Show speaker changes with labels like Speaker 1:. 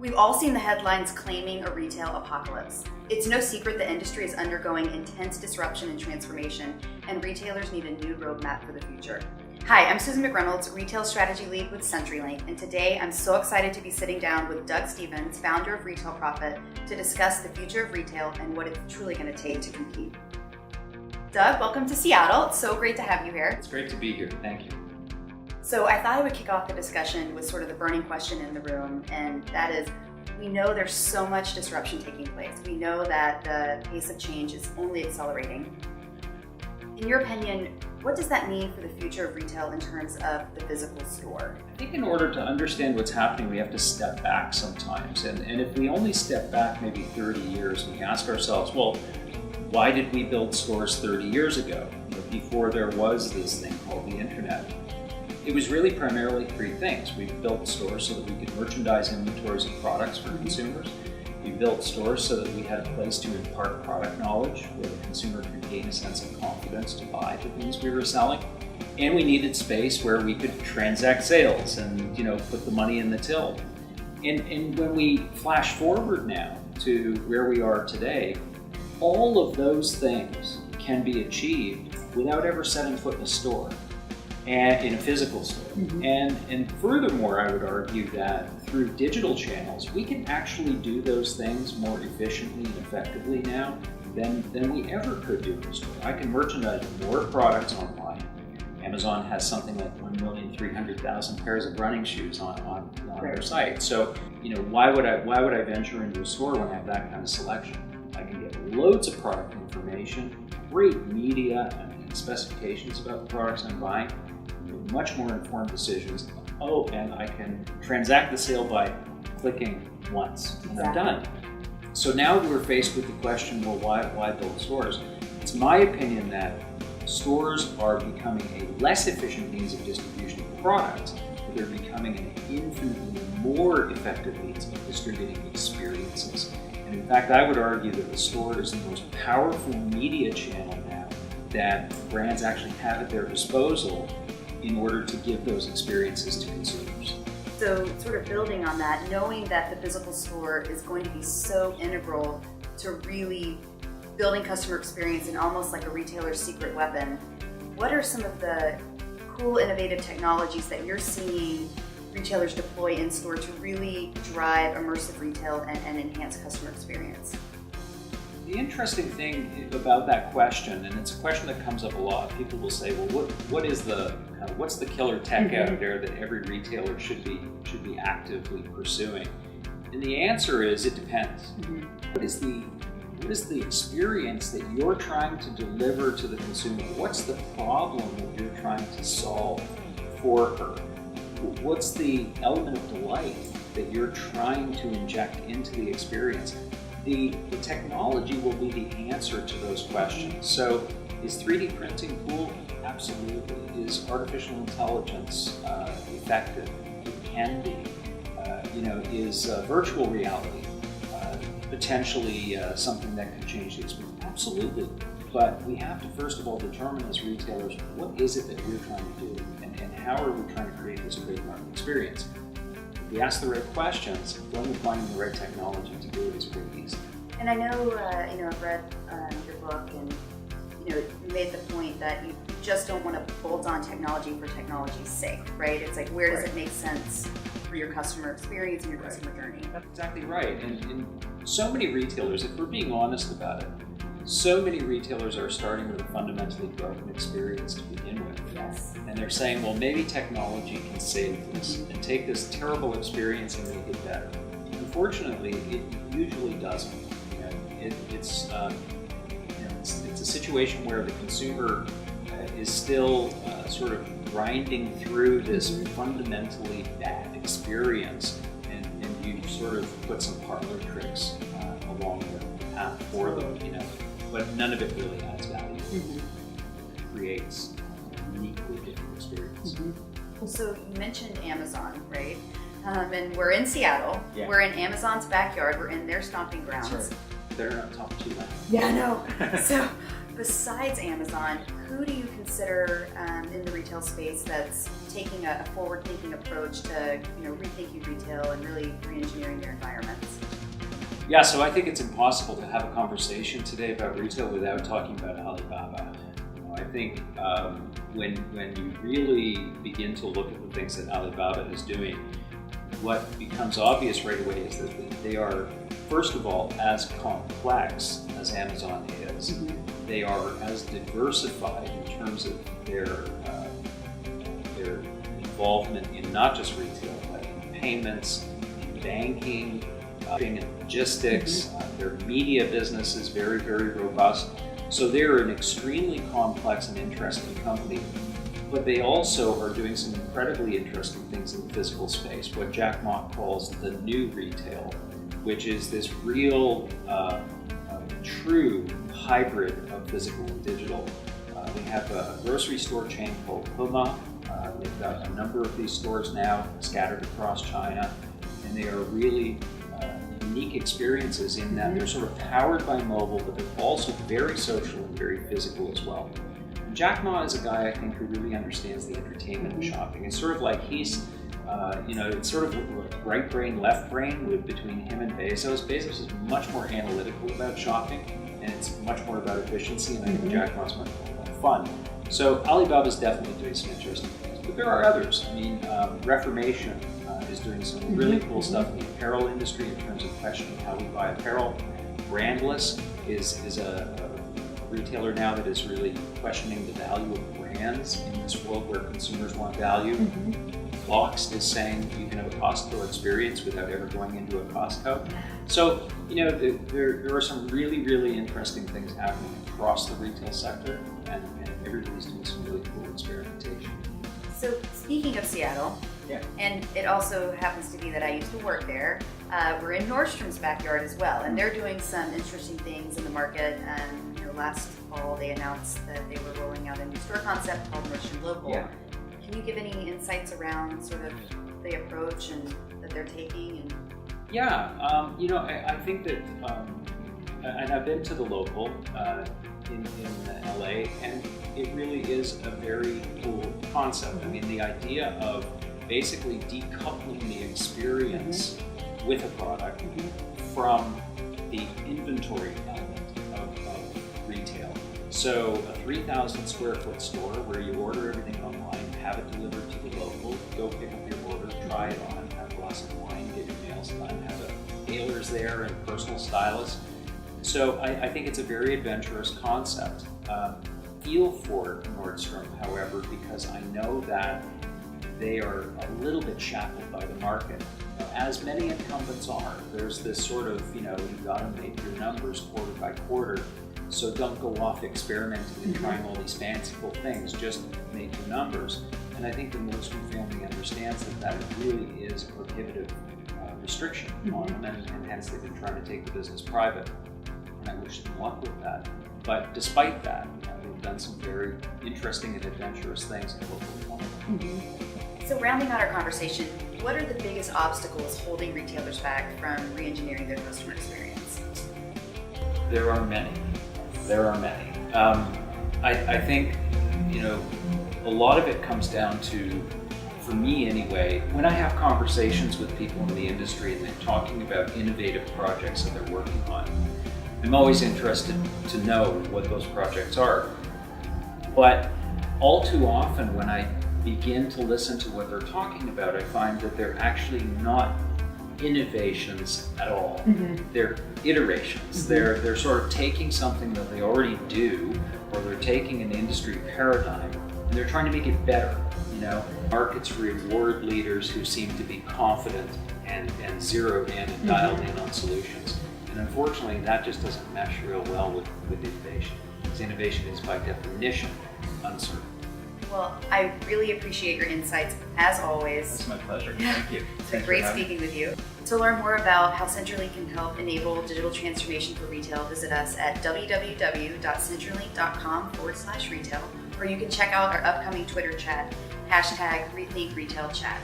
Speaker 1: We've all seen the headlines claiming a retail apocalypse. It's no secret the industry is undergoing intense disruption and transformation, and retailers need a new roadmap for the future. Hi, I'm Susan McReynolds, Retail Strategy Lead with CenturyLink, and today I'm so excited to be sitting down with Doug Stevens, founder of Retail Profit, to discuss the future of retail and what it's truly going to take to compete. Doug, welcome to Seattle. It's so great to have you here.
Speaker 2: It's great to be here. Thank you.
Speaker 1: So I thought I would kick off the discussion with sort of the burning question in the room, and that is, we know there's so much disruption taking place. We know that the pace of change is only accelerating. In your opinion, what does that mean for the future of retail in terms of the physical store?
Speaker 2: I think in order to understand what's happening, we have to step back sometimes. And if we only step back maybe 30 years, we ask ourselves, well, why did we build stores 30 years ago, before there was this thing called the internet? It was really primarily three things. We built stores so that we could merchandise inventories of products for consumers. We built stores so that we had a place to impart product knowledge, where the consumer could gain a sense of confidence to buy the things we were selling. And we needed space where we could transact sales and put the money in the till. And when we flash forward now to where we are today, all of those things can be achieved without ever setting foot in a store. And in a physical store. And furthermore, I would argue that through digital channels, we can actually do those things more efficiently and effectively now than we ever could do in a store. I can merchandise more products online. Amazon has something like 1,300,000 pairs of running shoes on their site. So, why would I venture into a store when I have that kind of selection? I can get loads of product information, great media and specifications about the products I'm buying, much more informed decisions. Oh, and I can transact the sale by clicking once, and I'm done. So now we're faced with the question, well, why build stores? It's my opinion that stores are becoming a less efficient means of distribution of products, but they're becoming an infinitely more effective means of distributing experiences. And in fact, I would argue that the store is the most powerful media channel now that brands actually have at their disposal in order to give those experiences to consumers.
Speaker 1: So sort of building on that, knowing that the physical store is going to be so integral to really building customer experience and almost like a retailer's secret weapon, what are some of the cool, innovative technologies that you're seeing retailers deploy in store to really drive immersive retail and enhance customer experience?
Speaker 2: The interesting thing about that question, and it's a question that comes up a lot, people will say, well, what's the killer tech out there that every retailer should be actively pursuing? And the answer is, it depends. What is the experience that you're trying to deliver to the consumer? What's the problem that you're trying to solve for her? What's the element of delight that you're trying to inject into the experience? The technology will be the answer to those questions. So is 3D printing cool? Absolutely. Is artificial intelligence effective? It can be. Is virtual reality potentially something that could change the experience? Absolutely. But we have to first of all determine as retailers, what is it that we're trying to do, and how are we trying to create this great market experience? If we ask the right questions, then we're finding the right technology to do it is pretty easy.
Speaker 1: And I know, I've read your book, and you made the point that you just don't want to bolt on technology for technology's sake, right? It's like, where does it make sense for your customer experience and your customer journey?
Speaker 2: That's exactly right. And so many retailers, if we're being honest about it, so many retailers are starting with a fundamentally broken experience to begin with.
Speaker 1: Yes.
Speaker 2: And they're saying, well, maybe technology can save this and take this terrible experience and make it better. Unfortunately, it usually doesn't. It's a situation where the consumer is still sort of grinding through this fundamentally bad experience, and you sort of put some parlor tricks along the path for them, but none of it really adds value. It creates a uniquely different experience.
Speaker 1: So you mentioned Amazon, right? And we're in Seattle.
Speaker 2: Yeah.
Speaker 1: We're in Amazon's backyard. We're in their stomping grounds.
Speaker 2: That's right. They're not talking too loud.
Speaker 1: Yeah, I know. Besides Amazon, who do you consider in the retail space that's taking a forward-thinking approach to rethinking retail and really re-engineering their environments?
Speaker 2: Yeah, so I think it's impossible to have a conversation today about retail without talking about Alibaba. I think when you really begin to look at the things that Alibaba is doing, what becomes obvious right away is that they are, first of all, as complex as Amazon is. They are as diversified in terms of their involvement in not just retail, but in payments, in banking, in logistics. Their media business is very, very robust. So they're an extremely complex and interesting company. But they also are doing some incredibly interesting things in the physical space, what Jack Ma calls the new retail, which is this real, true hybrid of physical and digital. We have a grocery store chain called Puma. They've got a number of these stores now scattered across China, and they are really unique experiences in that they're sort of powered by mobile, but they're also very social and very physical as well. And Jack Ma is a guy, I think, who really understands the entertainment of shopping. It's sort of like he's, it's sort of like right brain, left brain between him and Bezos. Bezos is much more analytical about shopping, and it's much more about efficiency, and I think Jack Ma's much more about fun. So Alibaba is definitely doing some interesting things, but there are others. I mean, Reformation is doing some really cool stuff in the apparel industry in terms of questioning how we buy apparel. Brandless is a retailer now that is really questioning the value of brands in this world where consumers want value. Boxed is saying you can have a Costco experience without ever going into a Costco. So, there are some really, really interesting things happening across the retail sector, and everybody's doing some really cool experimentation.
Speaker 1: So, speaking of Seattle, and it also happens to be that I used to work there, we're in Nordstrom's backyard as well, and they're doing some interesting things in the market. Last fall they announced that they were rolling out a new store concept called Nordstrom Local. Can you give any insights around sort of the approach that they're taking? I think that, and I've been to the Local in LA, and it really is a very cool concept. I mean, the idea of basically decoupling the experience with a product from the inventory element of retail. So a 3,000 square foot store where you order everything online, have it delivered to the Local, go pick up your order, try it on, have a glass of wine, get your nails done, have the tailors there and personal stylists. So I think it's a very adventurous concept. Feel for Nordstrom, however, because I know that they are a little bit shackled by the market. As many incumbents are, there's this sort of, you've got to make your numbers quarter by quarter, so don't go off experimenting and trying all these fanciful things, just make your numbers. And I think the Nordstrom family understands that really is a prohibitive restriction on them, and hence they've been trying to take the business private. And I wish them luck with that. But despite that, they've done some very interesting and adventurous things in local economy. So rounding out our conversation, what are the biggest obstacles holding retailers back from re-engineering their customer experience?
Speaker 2: There are many. I think, a lot of it comes down to, for me anyway, when I have conversations with people in the industry and they're talking about innovative projects that they're working on, I'm always interested to know what those projects are. But all too often when I begin to listen to what they're talking about, I find that they're actually not innovations at all. They're iterations. They're sort of taking something that they already do, or they're taking an industry paradigm and they're trying to make it better. Markets reward leaders who seem to be confident and zeroed in and dialed in on solutions. And unfortunately, that just doesn't mesh real well with innovation, because innovation is by definition uncertain.
Speaker 1: Well, I really appreciate your insights, as always.
Speaker 3: It's my pleasure. Thank you.
Speaker 1: It's been great speaking with you. To learn more about how CenturyLink can help enable digital transformation for retail, visit us at www.centurylink.com/retail, or you can check out our upcoming Twitter chat, #RethinkRetailChat.